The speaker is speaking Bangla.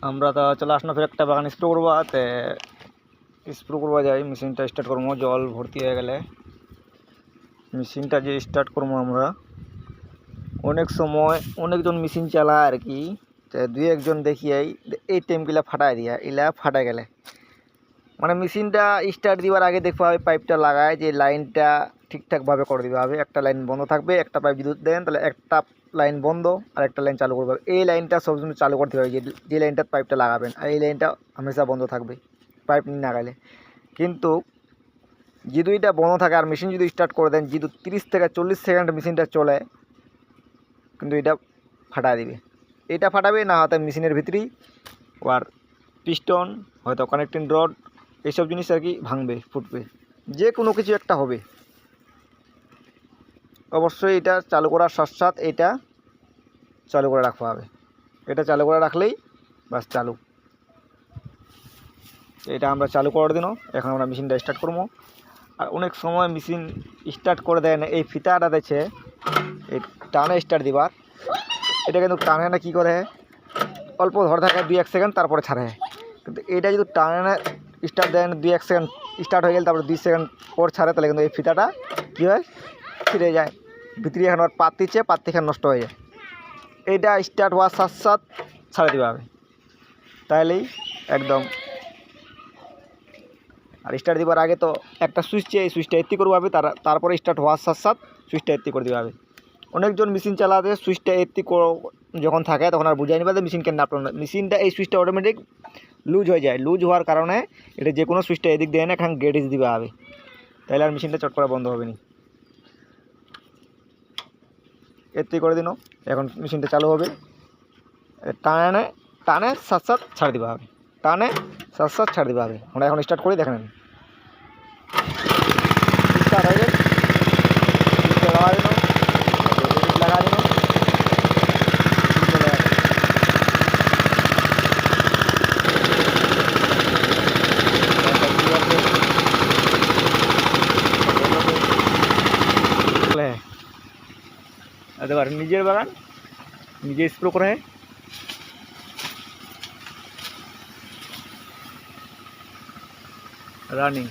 আমরা তো চলে আসলাম ফের একটা বাগান স্প্রে করবো স্প্রে করবো যাই মেশিনটা স্টার্ট করবো জল ভর্তি হয়ে গেলে মেশিনটা যে স্টার্ট করবো আমরা অনেক সময় অনেকজন মেশিন চালায় আর কি দুই একজন দেখি এই টেমগুলা ফাটাই দিয়া ইলা ফাটাই গেলে মানে মেশিনটা স্টার্ট দিবার আগে দেখতে হবে পাইপটা লাগায় যে লাইনটা ঠিকঠাকভাবে করে দিতে হবে। একটা লাইন বন্ধ থাকবে, একটা পাইপ যদি দেন তাহলে একটা লাইন বন্ধ আর একটা লাইন চালু করবে। এই লাইনটা সবসময় চালু করতে হবে, যে লাইনটা পাইপটা লাগাবেন, আর এই লাইনটা হামেশা বন্ধ থাকবে পাইপ না গেলে। কিন্তু যদি এটা বন্ধ থাকে আর মেশিন যদি স্টার্ট করে দেন, যদি 30 থেকে 40 সেকেন্ড মেশিনটা চলে কিন্তু এটা ফাটাই দিবে। এটা ফাটাবে না হয়তো মেশিনের ভিতরেই আর পিস্টন হয়তো কানেক্টিং রড এইসব জিনিস আর কি ভাঙবে, ফুটবে, যে কোনো কিছু একটা হবে। অবশ্যই এটা চালু করার সাথে সাথে এটা চালু করে রাখতে হবে। এটা চালু করে রাখলেই বাস চালু। এটা আমরা চালু করে দিন। এখন আমরা মেশিনটা স্টার্ট করবো। আর অনেক সময় মেশিন স্টার্ট করে দেয় না, এই ফিতাটা দিচ্ছে এই টানে স্টার্ট দিবার, এটা কিন্তু টানে না, কী করে অল্প ধরে থাকে 2-1 সেকেন্ড তারপরে ছাড়ে। কিন্তু এটা যদি টানে না স্টার্ট দেয় না, 2-1 সেকেন্ড স্টার্ট হয়ে গেলে তারপরে 2 সেকেন্ড পর ছাড়ে, তাহলে কিন্তু এই ফিতাটা কী হয়, ছিঁড়ে যায় ভিতরে। এখন আবার পাত দিচ্ছে, পাত থেকে নষ্ট হয়ে যায়। এইটা স্টার্ট হওয়ার সাথে সাথে ছাড়ে দিতে হবে, তাহলেই একদম। আর স্টার্ট দিবার আগে তো একটা সুইচে এই সুইচটা এত্তি করবো হবে, তারপরে স্টার্ট হওয়ার সাথে সাথে সুইচটা এত্তি করে দিতে হবে। অনেকজন মেশিন চালাতে সুইচটা এত্তি যখন থাকে তখন আর বুঝাই নিবা যে মেশিন কেন আপনার মেশিনটা এই সুইচটা অটোমেটিক লুজ হয়ে যায়। লুজ হওয়ার কারণে এটা যে কোনো সুইচটা এদিক দিয়ে না এখানে গেটিস দিতে হবে, তাহলে আর মেশিনটা চট করে বন্ধ হবে না। এত্তি করে দিন। এখন মেশিনটা চালু হবে। টানে টানে সাথে সাথে ছাড় দিতে হবে, টানে সাথে সাথে ছাড় দিতে হবে। আমরা এখন স্টার্ট করি, দেখেন স্টার্ট হয়ে গেল। লাগা দিন, লাগা দিন। এবার নিজের বাগান নিজে স্প্রে করে রানিং।